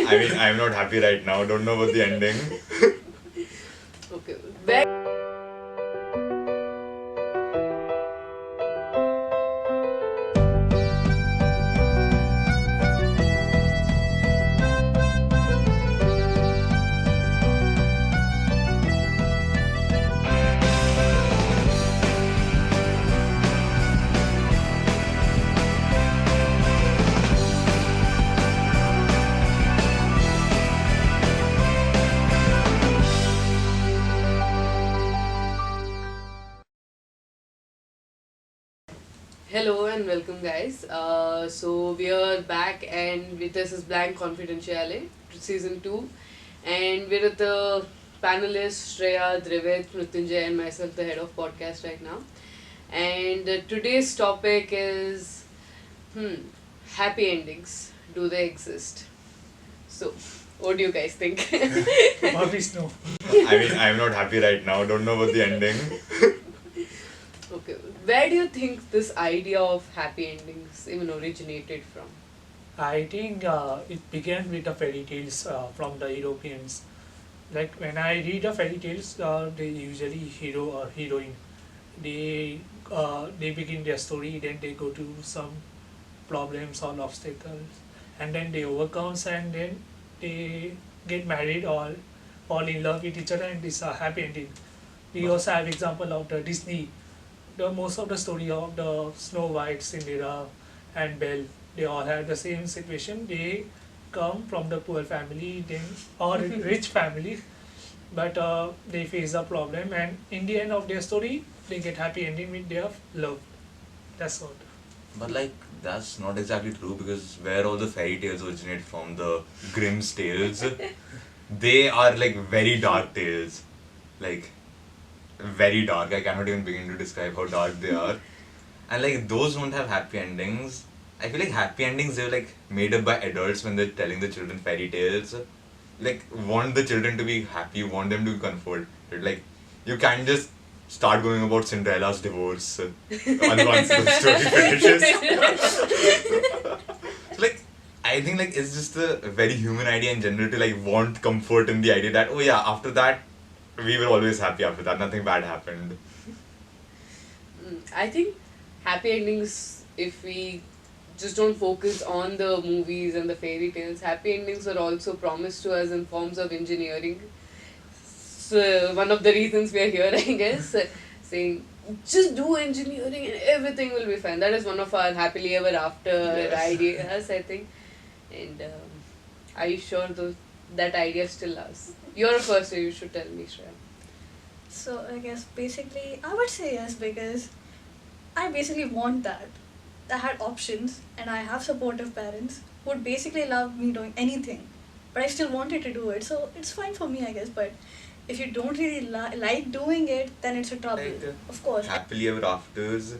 I mean, I'm not happy right now. Don't know about the ending. Okay. Hello and welcome, guys. So we are back, and this is Blank Confidentiale, season 2, and we're with the panelists Shreya, Drivit, Mrityunjay, and myself, the head of podcast right now. And today's topic is happy endings. Do they exist? So, what do you guys think? Always no. I mean, I'm not happy right now. Don't know about the ending. Okay, where do you think this idea of happy endings even originated from? I think it began with the fairy tales from the Europeans. Like when I read the fairy tales, they usually hero or heroine. They begin their story, then they go to some problems or obstacles, and then they overcome, and then they get married or fall in love with each other, and it's a happy ending. We also have example of the Disney. The most of the story of the Snow White, Cinderella, and Belle, they all have the same situation. They come from the poor family, then or rich family, but they face a problem, and in the end of their story, they get happy ending with their love. That's all. But like, that's not exactly true because where all the fairy tales originate from, the Grimm's tales, they are like very dark tales. Like, very dark. I cannot even begin to describe how dark they are. And like, those don't have happy endings. I feel like happy endings, they're like made up by adults when they're telling the children fairy tales. Like, want the children to be happy, want them to be comforted. Like, you can't just start going about Cinderella's divorce once the story finishes. So like, I think like it's just a very human idea in general to like want comfort in the idea that, oh yeah, after that we were always happy after that, nothing bad happened. I think happy endings, if we just don't focus on the movies and the fairy tales, happy endings are also promised to us in forms of engineering. So, one of the reasons we are here, I guess, saying just do engineering and everything will be fine. That is one of our happily ever after Yes. ideas, I think. And are you sure that idea still lasts? You're first, so you should tell me, Shreya. So I guess basically I would say yes because I basically want that. I had options and I have supportive parents who would basically love me doing anything, but I still wanted to do it. So it's fine for me, I guess. But if you don't really like doing it, then it's a trouble. Like, Of course. happily ever afters,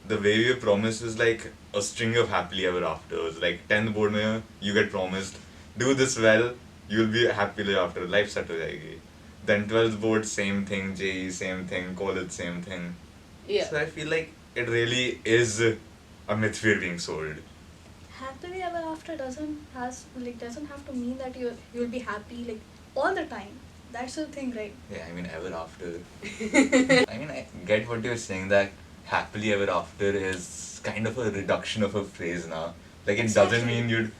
the way we were promised is like a string of happily ever afters. Like 10th board mein, you get promised, do this well, you'll be happily ever after. Life set ho jayegi. Then 12th board, same thing, JE, same thing, college, same thing. Yeah. So I feel like it really is a myth we're being sold. Happily ever after doesn't have to mean that you'll be happy like all the time. That's the thing, right? Yeah, I mean, ever after. I mean, I get what you're saying that happily ever after is kind of a reduction of a phrase now. Like, it doesn't Exactly. mean you'd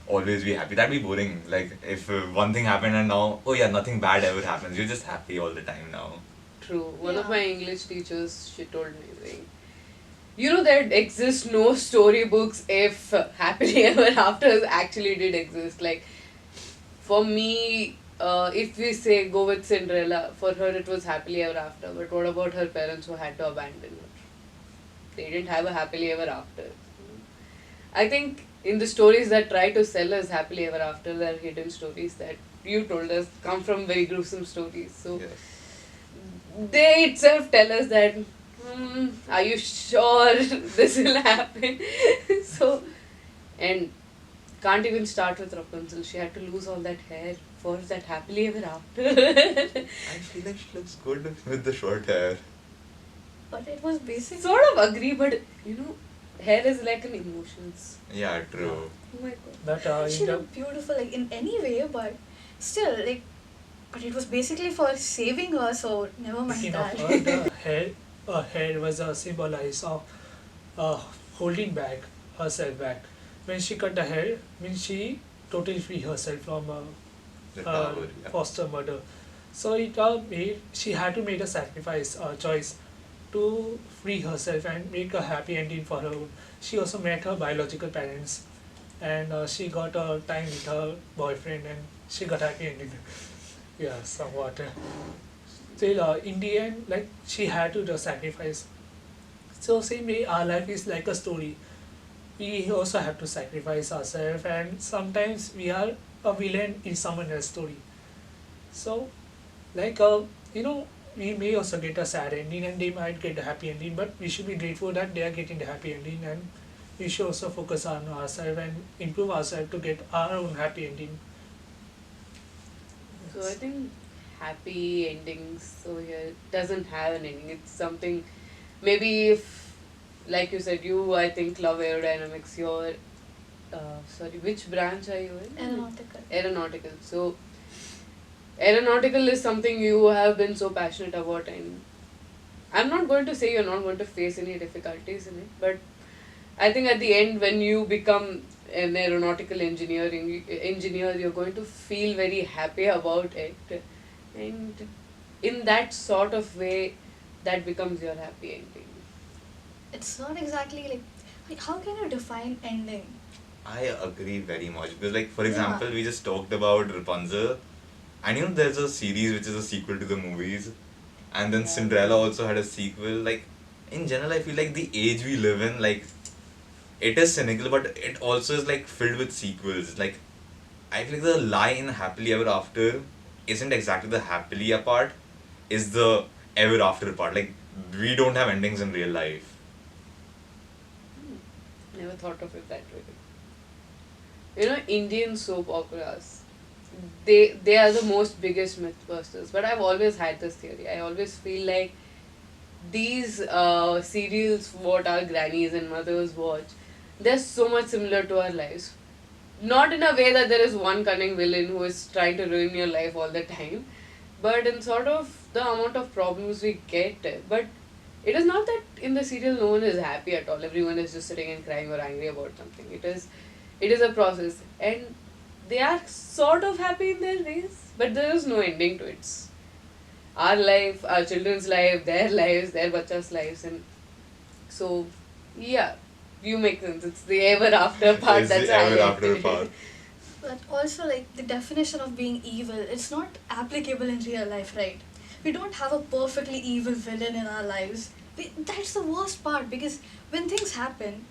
always be happy. That'd be boring. Like, if one thing happened and now, oh yeah, nothing bad ever happens. You're just happy all the time now. True. One of Yeah. my English teachers, she told me, saying, you know, there exist no storybooks if happily ever afters actually did exist. Like, for me, if we say go with Cinderella, for her it was happily ever after. But what about her parents who had to abandon her? They didn't have a happily ever after. I think in the stories that try to sell us happily ever after, there are hidden stories that you told us come from very gruesome stories. So Yes. they itself tell us that, are you sure this will happen? So, and can't even start with Rapunzel. She had to lose all that hair for that happily ever after. I feel like she looks good with the short hair. But it was basically Sort of agree, but you know, Hair is like an emotions. Yeah, true. Oh my god. But She in the looked beautiful like in any way, but still like, but it was basically for saving her, so never mind Speaking of that. her, the hair was a symbolize of uh, holding back herself back. When she cut the hair, means she totally free herself from The tower, yeah. foster mother. So it made she had to make a sacrifice, choice to free herself and make a happy ending for her. She also met her biological parents, and she got a time with her boyfriend, and she got happy ending. Yeah, somewhat. Still, in the end, like she had to the sacrifice. So same way, our life is like a story. We also have to sacrifice ourselves, and sometimes we are a villain in someone else's story. So, like we may also get a sad ending, and they might get a happy ending. But we should be grateful that they are getting the happy ending, and we should also focus on ourselves and improve ourselves to get our own happy ending. So I think happy endings so here doesn't have an ending. It's something maybe if like you said, you I think love aerodynamics, your sorry, which branch are you in? Aeronautical. Aeronautical. So aeronautical is something you have been so passionate about, and I'm not going to say you're not going to face any difficulties in it, but I think at the end when you become an aeronautical engineer, you're going to feel very happy about it, and in that sort of way, that becomes your happy ending. It's not exactly like how can you define ending? I agree very much because, like, for Yeah. example, we just talked about Rapunzel, and there's a series which is a sequel to the movies, and then Yeah. Cinderella also had a sequel. Like, in general, I feel like the age we live in, like, it is cynical, but it also is like filled with sequels. Like, I feel like the lie in happily ever after isn't exactly the happily part, is the ever after part. Like, we don't have endings in real life. Never thought of it that way. You know, Indian soap operas, they are the most biggest mythbusters. But I've always had this theory. I always feel like these serials, what our grannies and mothers watch, they're so much similar to our lives. Not in a way that there is one cunning villain who is trying to ruin your life all the time, but in sort of the amount of problems we get. But it is not that in the serial no one is happy at all. Everyone is just sitting and crying or angry about something. It is a process, and they are sort of happy in their ways, but there is no ending to it. It's our life, our children's life, their lives, their bachas' lives, and so yeah, you make sense. It's the ever after part It's that's the ever highlighted. after part. But also like the definition of being evil, it's not applicable in real life, right? We don't have a perfectly evil villain in our lives. That's the worst part because when things happen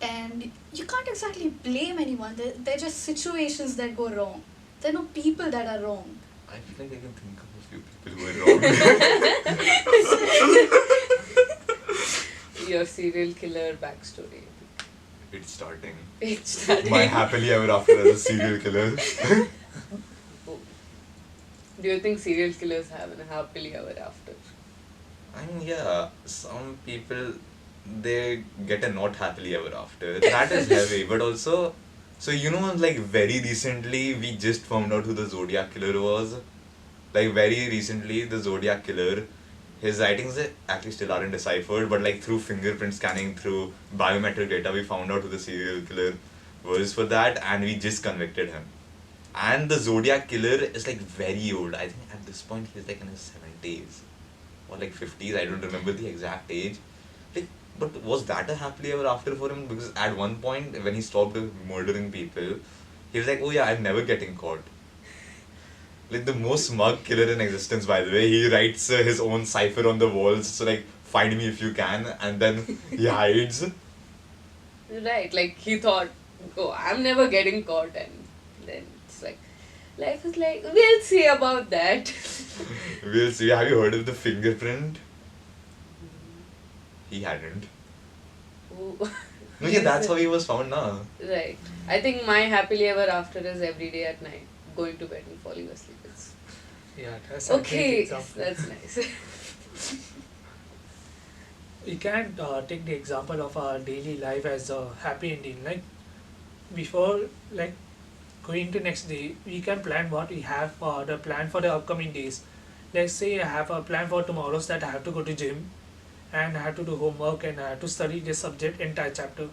and you can't exactly blame anyone, they're just situations that go wrong. There are no people that are wrong. I feel like I can think of a few people who are wrong. Your serial killer backstory. It's starting. It's starting. My happily ever after as a serial killer. Oh. Do you think serial killers have a happily ever after? I mean, yeah, some people, they get a not happily ever after. That is heavy, but also, so like very recently we just found out who the Zodiac killer was. Like very recently, the Zodiac killer, his writings actually still aren't deciphered, but like through fingerprint scanning, through biometric data, we found out who the serial killer was for that, and we just convicted him. And the Zodiac killer is like very old. I think at this point he's like in his 70s or like 50s. I don't remember the exact age. Like, but was that a happily ever after for him? Because at one point when he stopped murdering people, he was like, "Oh yeah, I'm never getting caught." Like the most smug killer in existence, by the way. He writes his own cipher on the walls, so like, "Find me if you can," and then he hides. Right, like he thought, oh, I'm never getting caught, and then it's like, life is like, we'll see about that. We'll see. Have you heard of the fingerprint? He hadn't. Oh. No, yeah, that's how he was found now. Right. I think my happily ever after is every day at night, going to bed and falling asleep. It's Yeah, that's a great okay. example. That's nice. We can take the example of our daily life as a happy ending. Like before, like going to next day, we can plan what we have for the plan for the upcoming days. Let's say I have a plan for tomorrow's that I have to go to gym and I have to do homework and I have to study this subject entire chapter.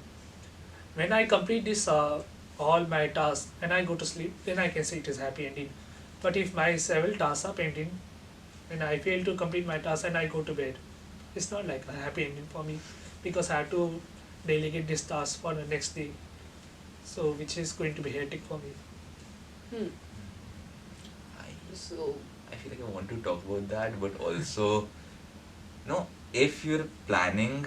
When I complete this all my tasks and I go to sleep, then I can say it is happy ending. But if my several tasks are pending and I fail to complete my task and I go to bed, it's not like a happy ending for me because I have to delegate this task for the next day. So which is going to be hectic for me. Hmm. I, So, I feel like I want to talk about that, but also, no, if you're planning,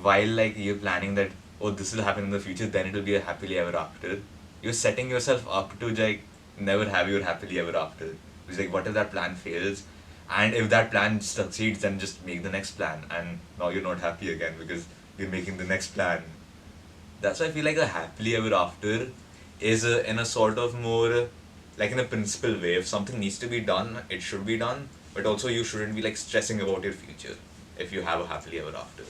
while like you're planning that, oh, this will happen in the future, then it will be a happily ever after, you're setting yourself up to like never have your happily ever after. It's like, what if that plan fails? And if that plan succeeds, then just make the next plan. And now you're not happy again because you're making the next plan. That's why I feel like a happily ever after is in a sort of more like in a principle way. If something needs to be done, it should be done. But also you shouldn't be like stressing about your future if you have a happily ever after.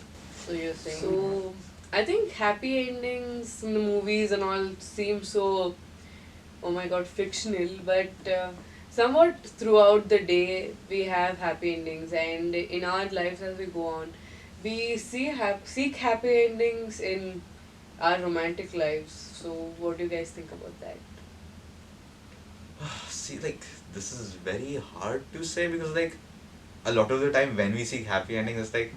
so you're saying. So, I think happy endings in the movies and all seem so, oh my god, fictional, but somewhat throughout the day we have happy endings, and in our lives as we go on, we seek happy endings in our romantic lives. So, what do you guys think about that? See, like this is very hard to say because like a lot of the time when we seek happy endings, it's like,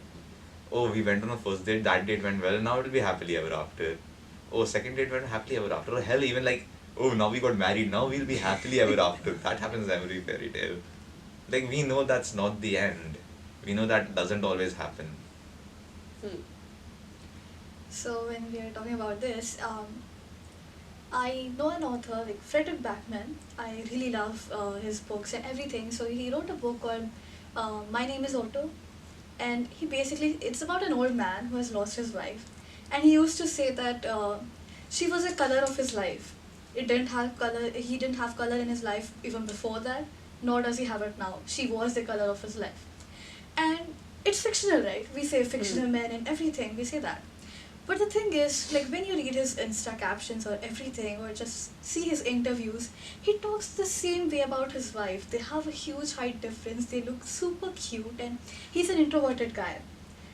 oh, we went on a first date, that date went well, now it'll be happily ever after. Oh, second date went happily ever after. Or hell, even like, oh, now we got married, now we'll be happily ever after. That happens in every fairy tale. Like we know that's not the end. We know that doesn't always happen. Hmm. So when we are talking about this, I know an author like Frederick Backman. I really love his books and everything. So he wrote a book called My Name Is Otto, and he basically it's about an old man who has lost his wife, and he used to say that she was a color of his life. It didn't have color. He didn't have color in his life even before that, nor does he have it now. She was the color of his life, and it's fictional, right? We say fictional men and everything. We say that. But the thing is, like when you read his Insta captions or everything, or just see his interviews, he talks the same way about his wife. They have a huge height difference, they look super cute, and he's an introverted guy.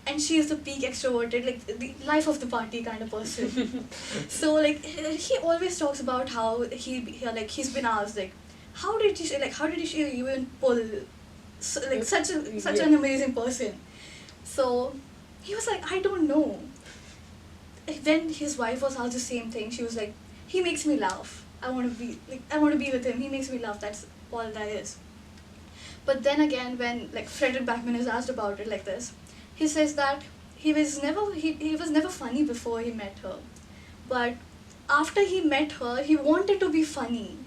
And she is the peak extroverted, like the life of the party kind of person. So like he always talks about how like he's been asked like, how did she even pull like such an amazing person. So he was like, I don't know. When his wife was asked the same thing, she was like, he makes me laugh. I want to be with him. He makes me laugh. That's all that is. But then again, when like Frederick Backman is asked about it like this, he says that he was never funny before he met her, but after he met her, he wanted to be funny.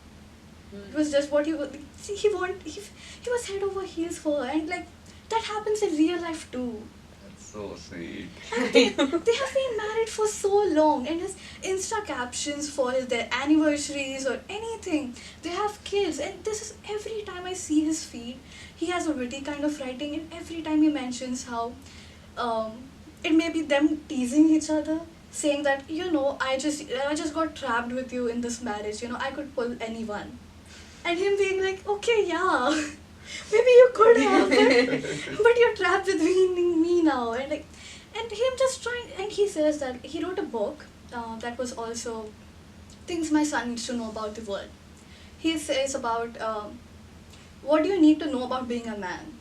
It was just what he was. See, he was head over heels for her, and like that happens in real life too. That's so sweet. And they have been married for so long, and his Insta captions for their anniversaries or anything, they have kids, and this is every time I see his feed, he has a witty kind of writing, and every time he mentions how um, it may be them teasing each other, saying that I just got trapped with you in this marriage, I could pull anyone, and him being like, okay, yeah. Maybe you could have, but you're trapped with me now, and him just trying. And he says that he wrote a book that was also things my son needs to know about the world. He says about what do you need to know about being a man,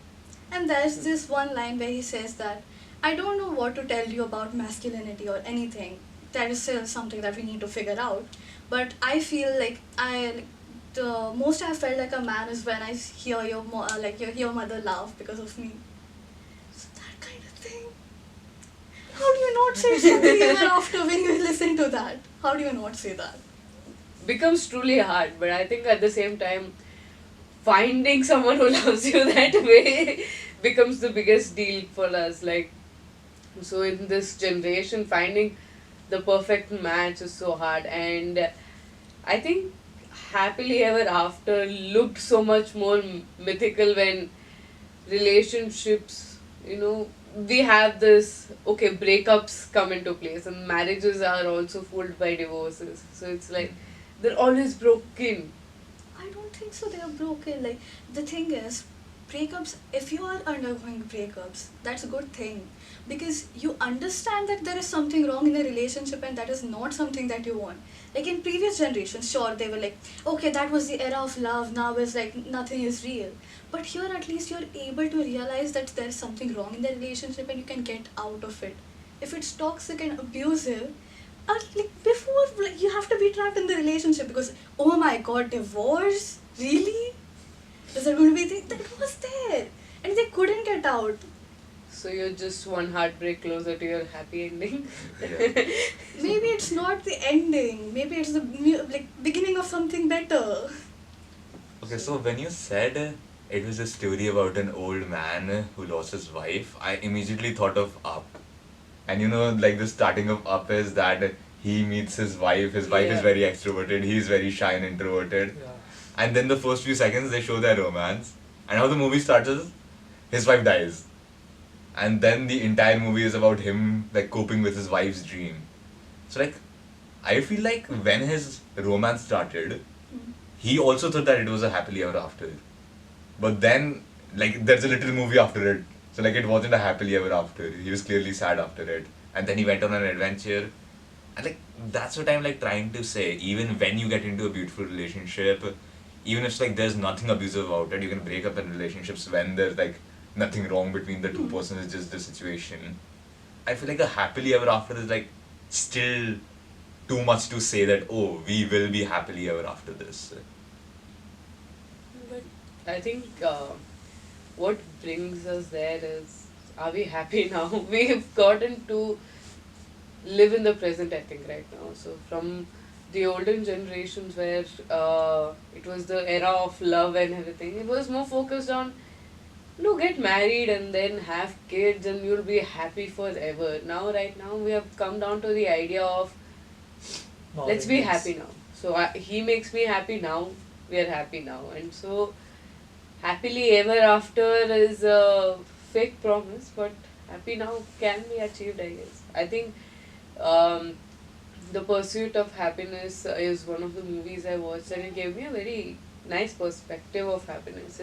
and there's this one line where he says that I don't know what to tell you about masculinity or anything. That is still something that we need to figure out. But I feel like the most I felt like a man is when I hear your mother laugh because of me. So that kind of thing. How do you not say something even after when you listen to that? How do you not say that? Becomes truly hard, but I think at the same time, finding someone who loves you that way becomes the biggest deal for us. Like, so in this generation, finding the perfect match is so hard, and I think happily ever after looked so much more mythical when relationships, we have this, okay, breakups come into place and marriages are also fooled by divorces. So it's like they're always broken. I don't think so. They are broken. Like the thing is, breakups. If you are undergoing breakups, that's a good thing because you understand that there is something wrong in the relationship and that is not something that you want. Like in previous generations, sure they were like, okay, that was the era of love. Now it's like nothing is real. But here, at least you're able to realize that there is something wrong in the relationship and you can get out of it. If it's toxic and abusive, like before, like you have to be trapped in the relationship because oh my god, divorce, really, is that going to be the that was there and they couldn't get out. So you're just one heartbreak closer to your happy ending. Yeah. Maybe it's not the ending, maybe it's the like beginning of something better. Okay, so when you said it was a story about an old man who lost his wife, I immediately thought of Up. And you know, like the starting of Up is that he meets his wife. His wife is Yeah. very extroverted. He's very shy and introverted. Yeah. And then the first few seconds they show their romance. And how the movie starts is his wife dies. And then the entire movie is about him like coping with his wife's dream. So like I feel like when his romance started, Mm. he also thought that it was a happily ever after. But then like there's a little movie after it. So like it wasn't a happily ever after. He was clearly sad after it. And then he went on an adventure. And like that's what I'm like trying to say. Even when you get into a beautiful relationship, even if like there's nothing abusive about it, you can break up in relationships when there's like nothing wrong between the two persons, it's just the situation. I feel like a happily ever after is like still too much to say that oh we will be happily ever after this. But I think what brings us there is, are we happy now? We've gotten to live in the present, I think, right now. So from the olden generations where it was the era of love and everything, it was more focused on, get married and then have kids and you'll be happy forever. Now, right now, we have come down to the idea of let's be Nowadays. happy now. So he makes me happy now, we are happy now. And so happily ever after is a fake promise, but happy now can be achieved, I guess. I think um, The Pursuit of Happiness is one of the movies I watched, and it gave me a very nice perspective of happiness.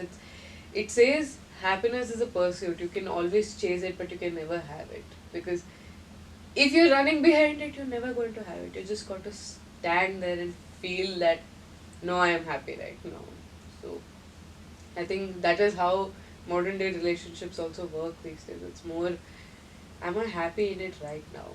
It says happiness is a pursuit. You can always chase it, but you can never have it. Because if you're running behind it, you're never going to have it. You just got to stand there and feel that, no, I am happy right now. So I think that is how modern day relationships also work these days. It's more, am I happy in it right now?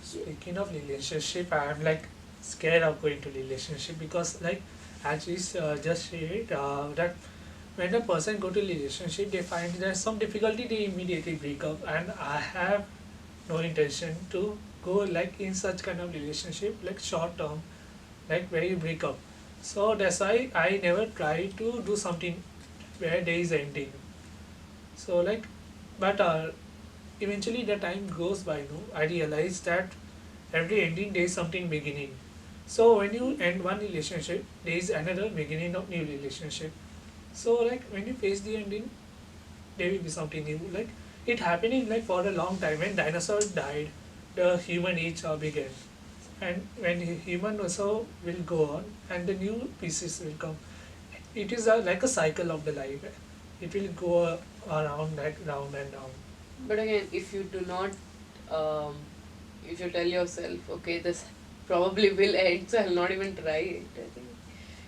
Speaking of relationship, I am like scared of going to relationship because like as we just said that when a person go to relationship, they find there's some difficulty, they immediately break up, and I have no intention to go like in such kind of relationship like short term, like where you break up. So that's why I never try to do something where there is ending. So like, but eventually the time goes by, no, I realize that every ending there is something beginning. So when you end one relationship, there is another beginning of new relationship. So like when you face the ending, there will be something new. Like it happening like for a long time. When dinosaurs died, the human age began, and when human also will go on, and the new pieces will come. It is like a cycle of the life. It will go around like round and round. But again, if you do not, um, if you tell yourself, okay, this probably will end, so I'll not even try it, I think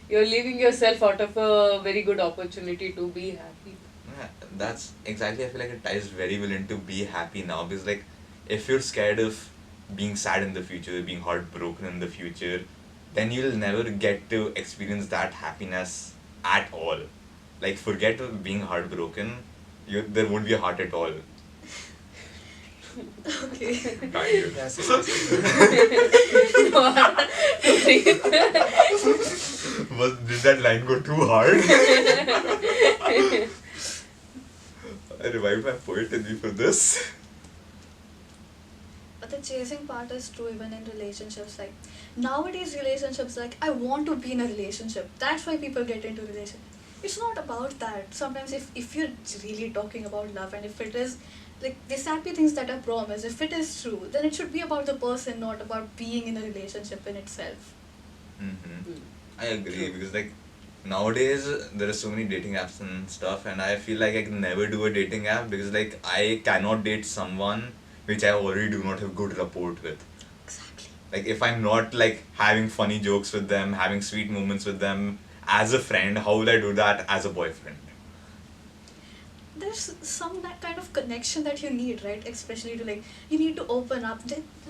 you're leaving yourself out of a very good opportunity to be happy. Yeah, that's exactly. I feel like it ties very well into be happy now because like if you're scared of being sad in the future, being heartbroken in the future, then you'll never get to experience that happiness at all. Like forget being heartbroken, there won't be a heart at all. Okay. Kind of. That's it. Did that line go too hard? I revived my poetry for this. But the chasing part is true even in relationships. Like nowadays relationships, like I want to be in a relationship. That's why people get into relationships. it's not about that. Sometimes if you're really talking about love, and if it is like these happy things that are promised, if it is true, then it should be about the person, not about being in a relationship in itself. Mm-hmm. Hmm. I agree True. because like nowadays there are so many dating apps and stuff, and I feel like I can never do a dating app because like I cannot date someone which I already do not have good rapport with. Exactly. Like if I'm not like having funny jokes with them, having sweet moments with them as a friend, how will I do that as a boyfriend? There's some that kind of connection that you need, right? Especially to like you need to open up.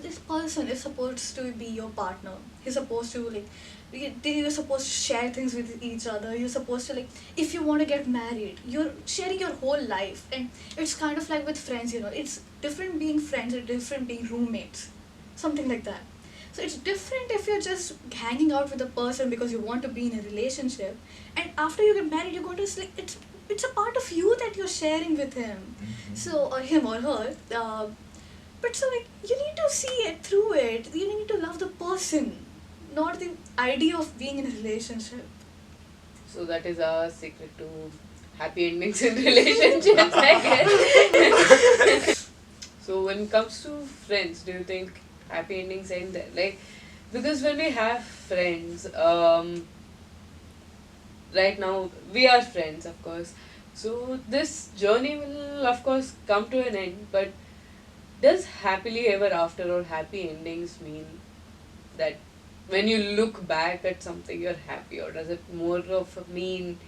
This person is supposed to be your partner. He's supposed to like you're supposed to share things with each other. You're supposed to like if you want to get married, you're sharing your whole life, and it's kind of like with friends. It's different being friends and different being roommates, something like that. So it's different if you're just hanging out with a person because you want to be in a relationship, and after you get married, you're going to like it's a part of you that you're sharing with him, so or him or her. But so like you need to see it through it. You need to love the person, not the idea of being in a relationship. So that is our secret to happy endings in relationships, I guess. So when it comes to friends, do you think happy endings end there? Like, because when we have friends, right now we are friends, of course. So this journey will, of course, come to an end. But does happily ever after or happy endings mean that when you look back at something you're happy, or does it more of mean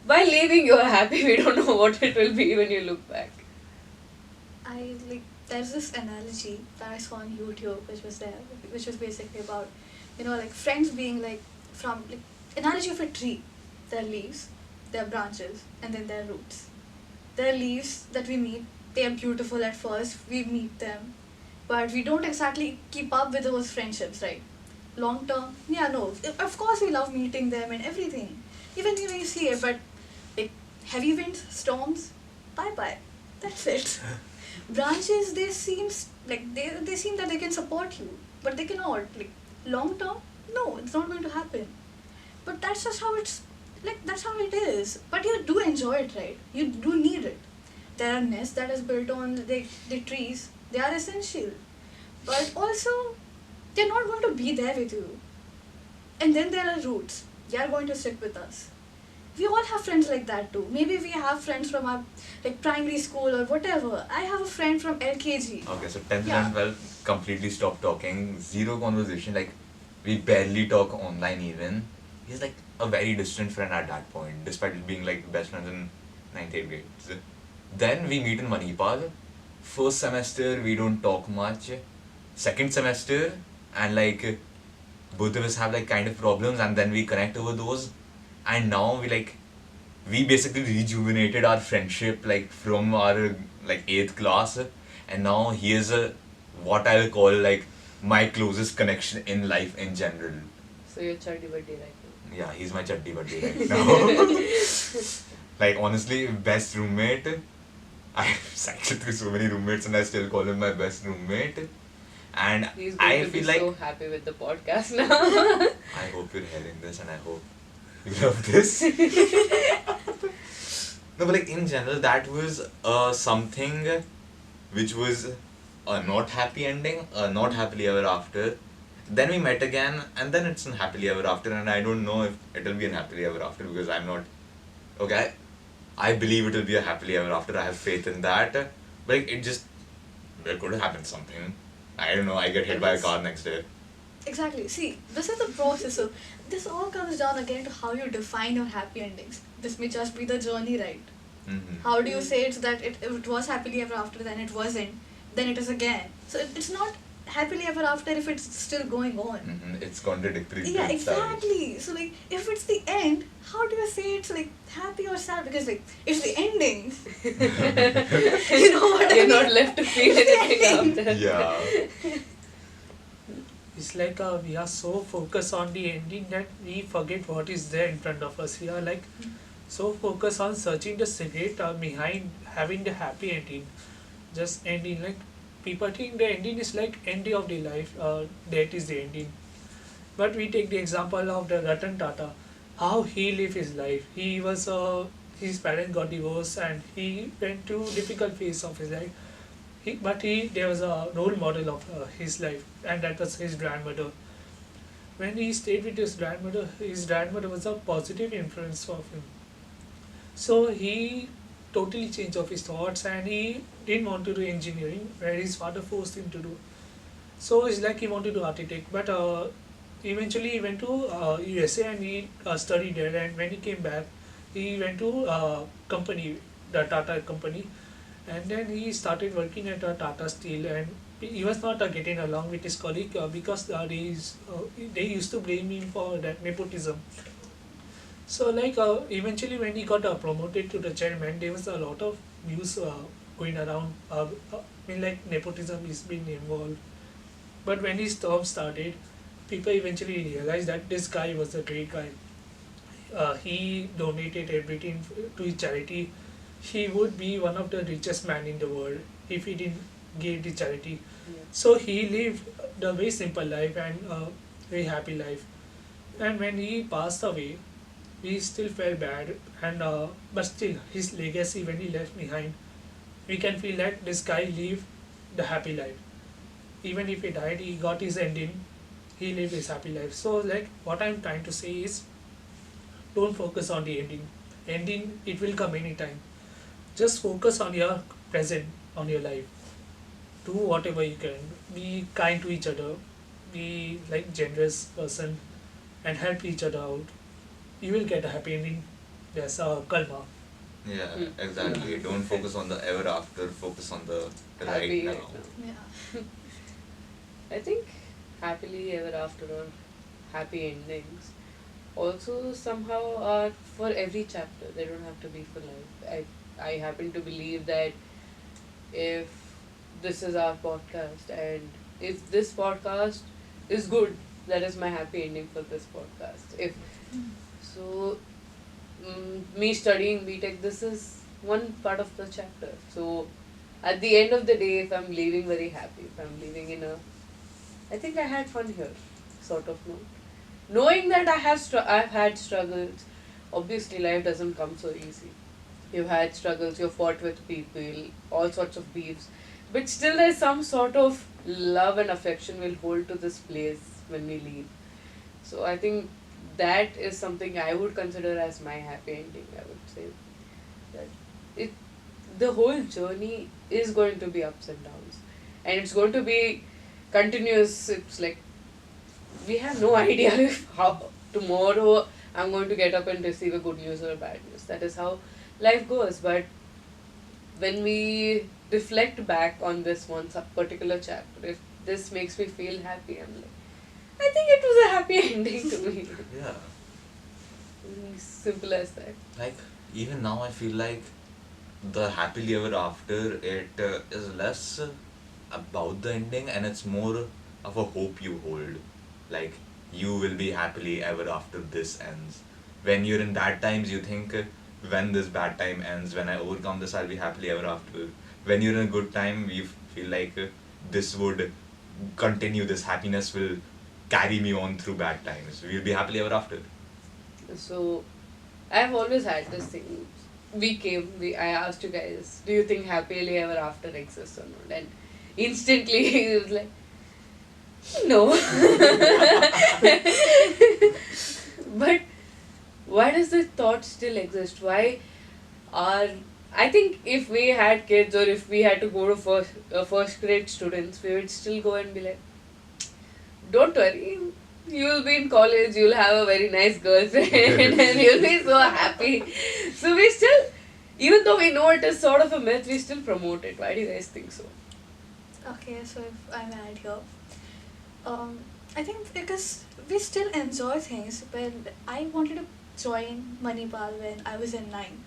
while leaving you're happy? We don't know what it will be when you look back. I like there's this analogy that I saw on YouTube, which was basically about, like friends being like from like analogy of a tree. There are leaves, there are branches, and then there are roots. There are leaves that we meet. They are beautiful at first. We meet them, but we don't exactly keep up with those friendships, right? Long term, yeah, no. Of course, we love meeting them and everything. Even when you see it, but like heavy winds, storms, bye bye. That's it. Branches, they seem that they can support you, but they cannot. Like long term, no, it's not going to happen. But that's just how that's how it is. But you do enjoy it, right? You do need it. There are nests that is built on the trees. They are essential, but also they're not going to be there with you. And then there are roots. They are going to sit with us. We all have friends like that too. Maybe we have friends from our like primary school or whatever. I have a friend from LKG. Okay, so 10th Yeah. and 12th completely stopped talking, zero conversation, like we barely talk online even. He's like a very distant friend at that point, despite being like best friends in 9th, 8th grade. Then we meet in Manipal. First semester we don't talk much. Second semester, and like both of us have like kind of problems, and then we connect over those. And now we basically rejuvenated our friendship like from our like 8th class, and now he is a what I'll call like my closest connection in life in general. So your chuddy birthday right now. Yeah, he's my chaddi buddy right now. Like honestly, best roommate. I've cycled through so many roommates and I still call him my best roommate. And He's going I to be feel like so happy with the podcast now. I hope you're hearing this and I hope you love this. No, but like in general, that was something which was a not happy ending, not happily ever after. Then we met again, and then it's an happily ever after, and I don't know if it'll be an happily ever after because I'm not. Okay, I believe it'll be a happily ever after. I have faith in that. But like, there could happen something. I don't know. I get hit by a car next day. Exactly. See, this is the process. So this all comes down again to how you define your happy endings. This may just be the journey, right? Mm-hmm. How do you say it's that if it was happily ever after, then it wasn't, then it is again. So it's not happily ever after if it's still going on. Mm-hmm. It's contradictory. to Yeah, itself. exactly. So like, if it's the end, how do you say it's like happy or sad? Because like, it's the ending. You know what I You're mean? not left to feel anything after. Yeah. It's like we are so focused on the ending that we forget what is there in front of us. We are like so focused on searching the secret behind having the happy ending. Just ending, like people think the ending is like ending of the life, that is the ending. But we take the example of the Ratan Tata. how he lived his life. He was his parents got divorced and he went through difficult phase of his life. There was a role model of his life, and that was his grandmother. When he stayed with his grandmother was a positive influence of him. So he totally changed of his thoughts and he didn't want to do engineering, where his father forced him to do. So it's like he wanted to architect, but eventually he went to USA and he studied there. And when he came back, he went to company, the Tata company, and then he started working at Tata Steel. And he was not getting along with his colleague because they used to blame him for that nepotism. So like eventually when he got promoted to the chairman, there was a lot of news going around. I mean like nepotism is being involved. But when his term started, people eventually realized that this guy was a great guy. He donated everything to his charity. He would be one of the richest man in the world if he didn't give the charity. Yeah. So he lived the very simple life and very happy life. And when he passed away, we still felt bad. And but still, his legacy when he left behind, we can feel that this guy lived the happy life. Even if he died, he got his ending. He lived his happy life. So like what I'm trying to say is, don't focus on the ending. Ending it will come anytime. Just focus on your present, on your life. Do whatever you can. Be kind to each other. Be like generous person and help each other out. You will get a happy ending. There's a karma. Yeah, Hmm. exactly. Don't focus on the ever after, focus on the right Happy now. right now. Yeah. I think happily ever after or happy endings also somehow are for every chapter. They don't have to be for life. I happen to believe that if this is our podcast and if this podcast is good, that is my happy ending for this podcast. If so, me studying BTech, this is one part of the chapter. So at the end of the day, if I'm leaving very happy, if I'm leaving in a, I think I had fun here, sort of note. Knowing that I've had struggles. Obviously, life doesn't come so easy. You've had struggles. You've fought with people, all sorts of beefs, but still, there's some sort of love and affection we'll hold to this place when we leave. So I think that is something I would consider as my happy ending. I would say that it, the whole journey is going to be ups and downs, and it's going to be continuous. It's like we have no idea if how tomorrow I'm going to get up and receive a good news or a bad news. That is how life goes. But when we reflect back on this one particular chapter, if this makes me feel happy, I'm like, I think it was a happy ending to me. Yeah. Simple as that. Like, even now I feel like the happily ever after, it is less about the ending and it's more of a hope you hold. Like, you will be happily ever after this ends. When you're in bad times, you think, when this bad time ends, when I overcome this, I'll be happily ever after. When you're in a good time, you feel like this would continue, this happiness will carry me on through bad times. We'll be happily ever after. So I've always had this thing. I asked you guys, do you think happily ever after exists or not? And instantly it was like, no. But why does the thought still exist? Why are I think if we had kids or if we had to go to first grade students, we would still go and be like, don't worry, you'll be in college, you'll have a very nice girlfriend, and you'll be so happy. So we still, even though we know it is sort of a myth, we still promote it. Why do you guys think so? Okay, so if I'm add here, I think because we still enjoy things. When I wanted to join Manipal when I was in ninth,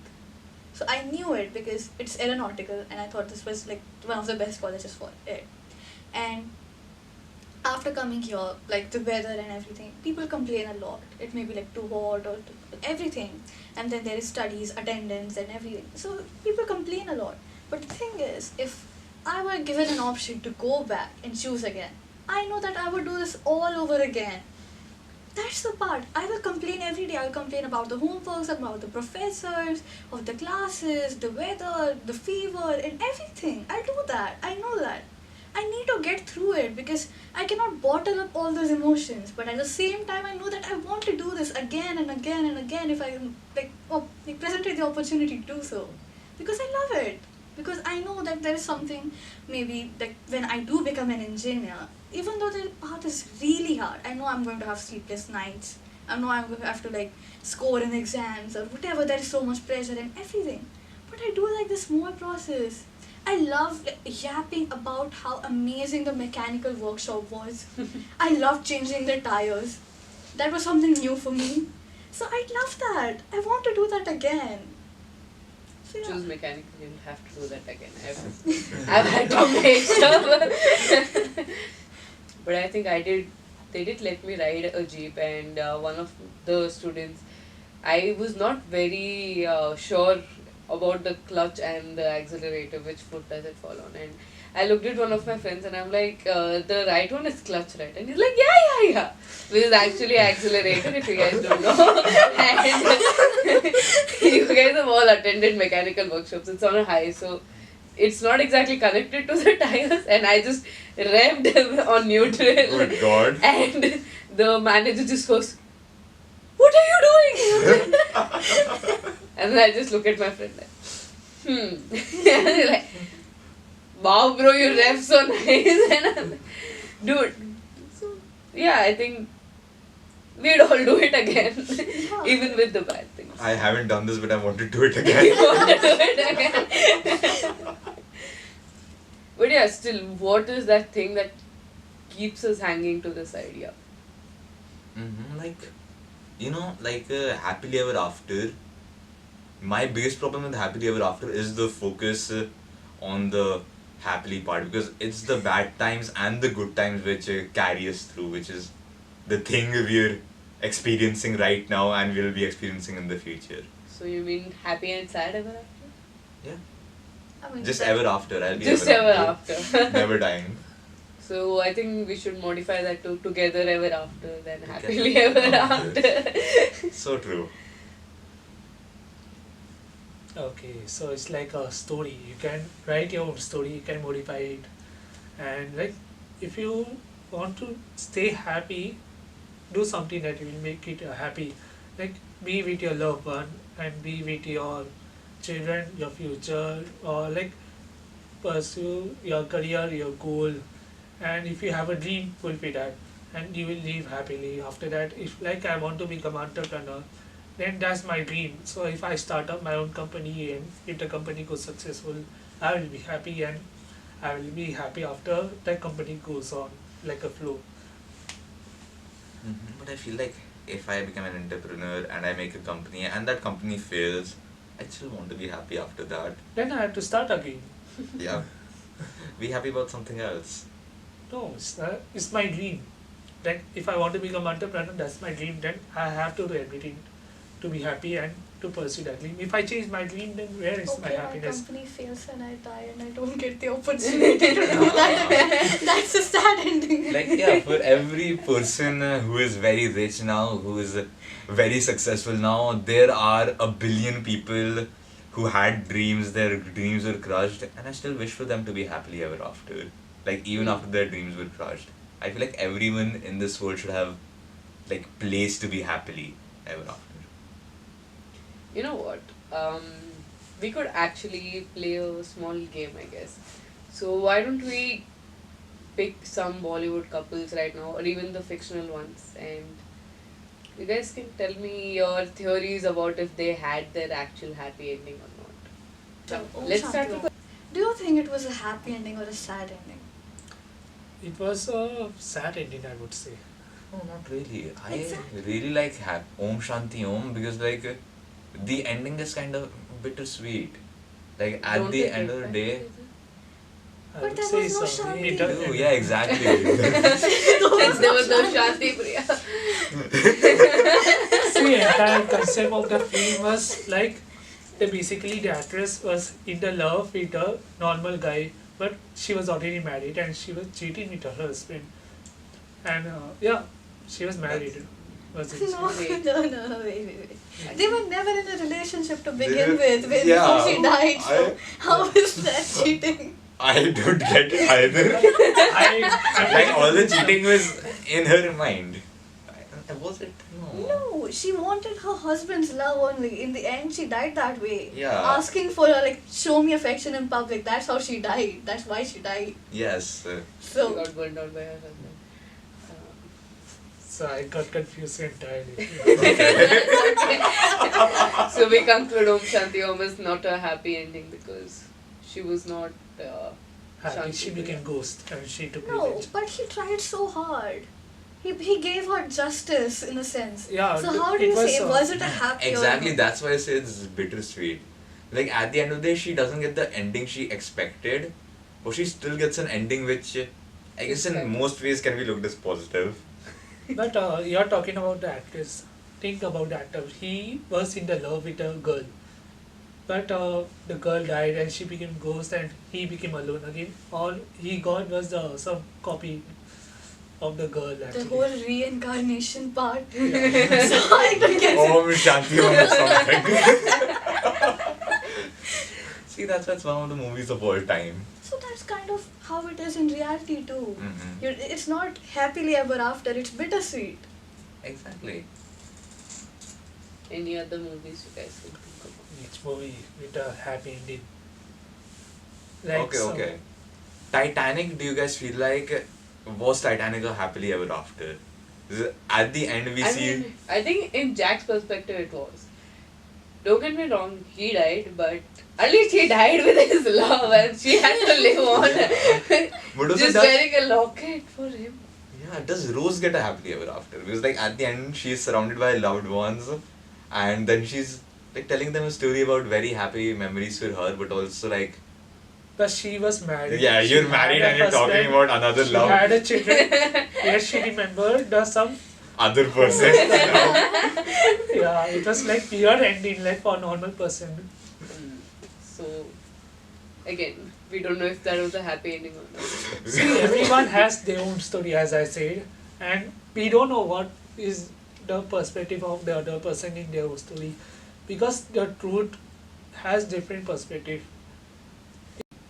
so I knew it because it's aeronautical, and I thought this was like one of the best colleges for it. And after coming here, like the weather and everything, people complain a lot. It may be like too hot or everything, and then there is studies, attendance, and everything. So people complain a lot. But the thing is, if I were given an option to go back and choose again, I know that I would do this all over again. That's the part. I will complain every day. I'll complain about the homeworks, about the professors, of the classes, the weather, the fever, and everything. I'll do that. I know that. I need to get through it because I cannot bottle up all those emotions. But at the same time, I know that I want to do this again and again and again if I presented the opportunity to do so, because I love it. Because I know that there is something, maybe that when I do become an engineer, even though the path is really hard, I know I'm going to have sleepless nights. I know I'm going to have to score in exams or whatever. There is so much pressure and everything. But I do like the small process. I love yapping about how amazing the mechanical workshop was. I love changing the tires. That was something new for me. So I love that. I want to do that again. So yeah. Choose mechanical, you'll have to do that again. I've had to make sure. But I think they did let me ride a jeep, and one of the students, I was not very sure about the clutch and the accelerator, which foot does it fall on. And I looked at one of my friends and I'm like, the right one is clutch, right? And he's like, yeah. Which is actually accelerator, if you guys don't know. And you guys have all attended mechanical workshops. It's on a high, so it's not exactly connected to the tires. And I just revved on neutral. Oh God. And the manager just goes, "What are you doing?" And then I just look at my friend like, And he's like, "Wow, bro, you rev so nice." And I'm like, dude, so yeah, I think we'd all do it again, even with the bad things. I haven't done this, but I want to do it You again. want to do it again. But yeah, still, what is that thing that keeps us hanging to this idea? Happily ever after. My biggest problem with happily ever after is the focus on the happily part, because it's the bad times and the good times which carry us through, which is the thing we're experiencing right now and will be experiencing in the future. So you mean happy and sad ever after? Yeah. I mean, Just that- ever after. I'll be Just ever after. Never dying. So I think we should modify that to together ever after, then Together happily ever ever after. So true. Okay, so it's like a story. You can write your own story, you can modify it. And if you want to stay happy, do something that will make it happy. Be with your loved one and be with your children, your future, or pursue your career, your goal. And if you have a dream, fulfill that, and you will live happily. After that, if I want to become entrepreneur, then that's my dream. So if I start up my own company and if the company goes successful, I will be happy, and I will be happy after that company goes on like a flow. But I feel like if I become an entrepreneur and I make a company and that company fails, I still want to be happy after that. Then I have to start again. Yeah. Be happy about something else. No, it's my dream. If I want to become entrepreneur, that's my dream. Then I have to do everything to be happy and to pursue that dream. If I change my dream, then where is my Okay, my happiness? company fails and I die and I don't get the opportunity to do that. That's a sad ending. For every person who is very rich now, who is very successful now, there are a billion people who had dreams, their dreams were crushed, and I still wish for them to be happily ever after. Even after their dreams were crushed. I feel like everyone in this world should have place to be happily ever after. You know what? We could actually play a small game, I guess. So why don't we pick some Bollywood couples right now, or even the fictional ones, and you guys can tell me your theories about if they had their actual happy ending or not. Oh, Let's start Shantanu. with Do you think it was a happy ending or a sad ending? It was a sad ending, I would say. No, not really. I Exactly. really like Om Shanti Om, because the ending is kind of bittersweet. At Don't the they end take of the that day. together? I But would there say was no so. Shanti. Middle Oh, ending. yeah, exactly. There was no Shanti Priya. See, the entire concept of the film was basically the actress was in the love with a normal guy, but she was already married and she was cheating with her husband. And she was married. Was it? No, Wait. no, wait. They were never in a relationship to begin They- with when yeah, before she died. So I- how is that cheating? I don't get it either. I'm Like all the confused now. cheating was in her mind. Was it? No. No, she wanted her husband's love only. In the end, she died that way. Yeah. Asking for her, like, show me affection in public. That's how she died. That's why she died. Yes. She So, got burned out by her husband. So I got confused entirely. So we conclude Om Shanti Om is not a happy ending because she was not. Happy she Shanti. became ghost and she took no, revenge. but he tried so hard. He gave her justice in a sense. Yeah, So how do it you was, say, was it a happy Exactly, or that's why I say it's bittersweet. Like at the end of the day, she doesn't get the ending she expected, but she still gets an ending which, I guess, in Expected. most ways can be looked as positive. But you're talking about the actress. Think about the actor. He was in the love with a girl. But the girl died and she became ghost and he became alone again. All he got was some copy of the girl the actually. whole reincarnation part? Yeah. So I don't get it. Om Shanti Om something. See, that's one of the movies of all time. So that's kind of how it is in reality too. Mhm. It's not happily ever after, it's bittersweet. Exactly. Any other movies you guys can think of? Each movie with a happy ending. Okay. Titanic, do you guys feel like, was Titanic a happily ever after? At the end we I see... mean, I think in Jack's perspective it was. Don't get me wrong, he died, but at least he died with his love and she had to live on. But also Just does, wearing a locket for him. yeah, does Rose get a happily ever after? Because like at the end she's surrounded by loved ones and then she's like telling them a story about very happy memories for her, but also like, But she was married. yeah, She you're had married a and you're talking husband, about another she love, had a children. Yes, she remembered some. other person. Yeah, it was like weird ending, like for a normal person. So, again, we don't know if that was a happy ending or not. See, everyone has their own story, as I said, and we don't know what is the perspective of the other person in their story, because the truth has different perspective.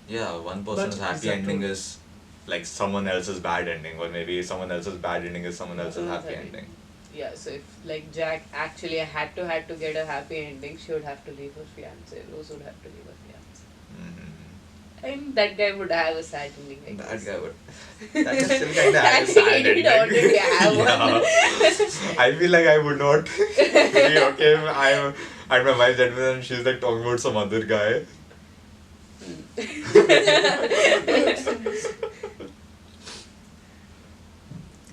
Yeah, one person's But happy is that ending true? is like someone else's bad ending, or maybe someone else's bad ending is someone else's Someone's happy happy. ending. Yeah, so if like Jack actually had to get a happy ending, she would have to leave her fiance. Rose would have to leave her fiance. Mm-hmm. And that guy would have a sad ending, I That guess. guy would. That guy still kind of has a Actually, sad he ending. already have one. Yeah. I feel like I would not be okay if I'm at my wife's wedding and she's like talking about some other guy.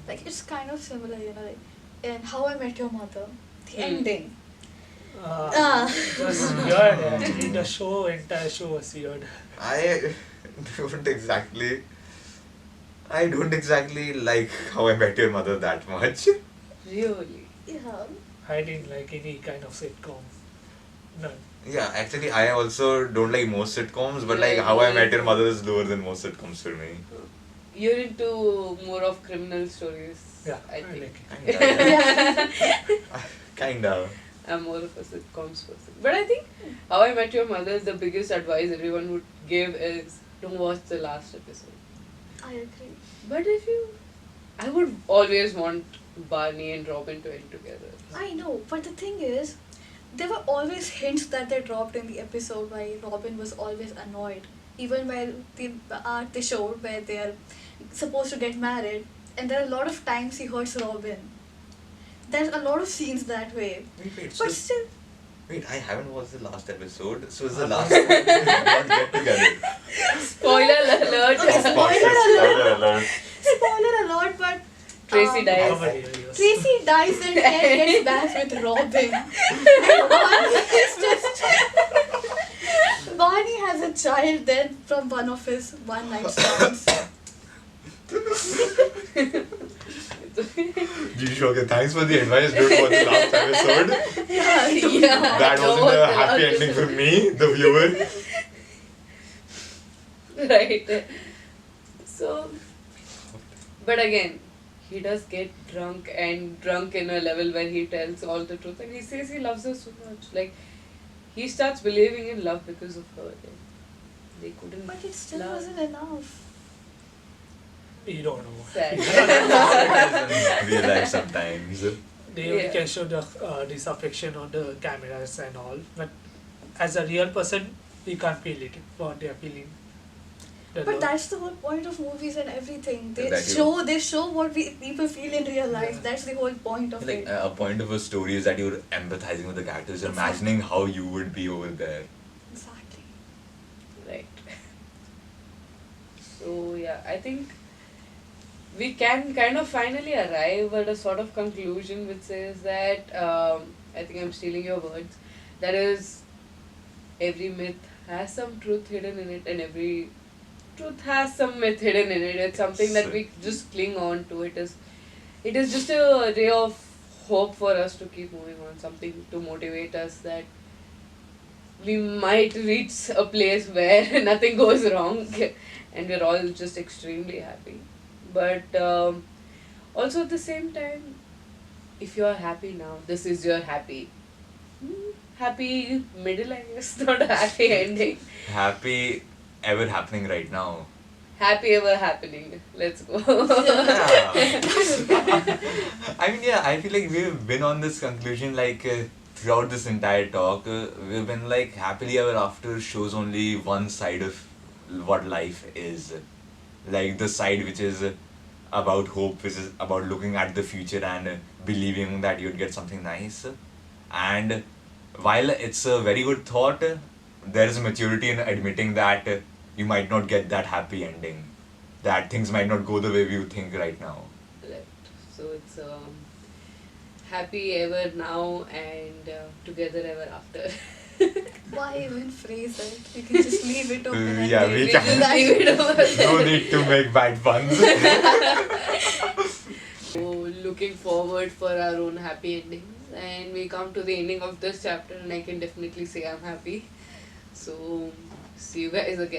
Like it's kind of similar, like in How I Met Your Mother, the Hmm. ending. It was weird actually. The entire show was weird. I don't exactly like How I Met Your Mother that much. Really? Yeah. I didn't like any kind of sitcom. None. Yeah, actually, I also don't like most sitcoms, but like Yeah, How I me Met Your too. Mother is lower than most sitcoms for me. You're into more of criminal stories. Yeah, I I think. like it. Kinda. I'm more of a sitcoms person. But I think How I Met Your Mother is the biggest advice everyone would give is don't watch the last episode. I agree. But I would always want Barney and Robin to end together. I know, but the thing is, there were always hints that they dropped in the episode why Robin was always annoyed. Even while the art they showed where they are supposed to get married, and there are a lot of times he hurts Robin. There's a lot of scenes that way. Wait, But still, wait, I haven't watched the last episode, so is the last one did not get together. Spoiler alert! Spoiler alert. spoiler alert, but Tracy dies. Nobody knows. Tracy dies and Ted gets back with Robin. And Barney is just. Barney has a child then from one of his one night stands. Okay, thanks for the advice, dude, for the last episode. Yeah, That I wasn't know a what happy the ending for me, the viewer. Right. So, but again, he does get drunk and drunk in a level where he tells all the truth and he says he loves her so much. Like, he starts believing in love because of her. Like, they couldn't But it still love. wasn't enough. You don't know. Sad. In real life sometimes. They only Yeah. can show the this affection on the cameras and all, but as a real person, we can't feel it. What they are feeling. The But love. that's the whole point of movies and everything. That They show what people feel in real life. Yeah. That's the whole point of Like it. a point of a story is that you're empathizing with the characters, you're imagining how you would be over there. Exactly. Right. So yeah, I think we can kind of finally arrive at a sort of conclusion which says that I think I'm stealing your words. That is, every myth has some truth hidden in it, and every truth has some myth hidden in it. It's something that we just cling on to. It is just a ray of hope for us to keep moving on. Something to motivate us that we might reach a place where nothing goes wrong and we're all just extremely happy. But also at the same time, if you're happy now, this is your happy. Happy middle, I guess, not a happy ending. Happy ever happening right now. Happy ever happening. Let's go. Yeah. I mean, yeah, I feel like we've been on this conclusion throughout this entire talk. We've been like happily ever after shows only one side of what life is. Like the side which is about hope, which is about looking at the future and believing that you'd get something nice. And while it's a very good thought, there is a maturity in admitting that you might not get that happy ending. That things might not go the way you think right now. Right. So it's happy ever now and together ever after. Why even phrase it? We can just leave it open and Yeah, leave we it can. to that. Leave it over there. No need to make bad puns. So looking forward for our own happy endings, and we come to the ending of this chapter, and I can definitely say I'm happy. So see you guys again.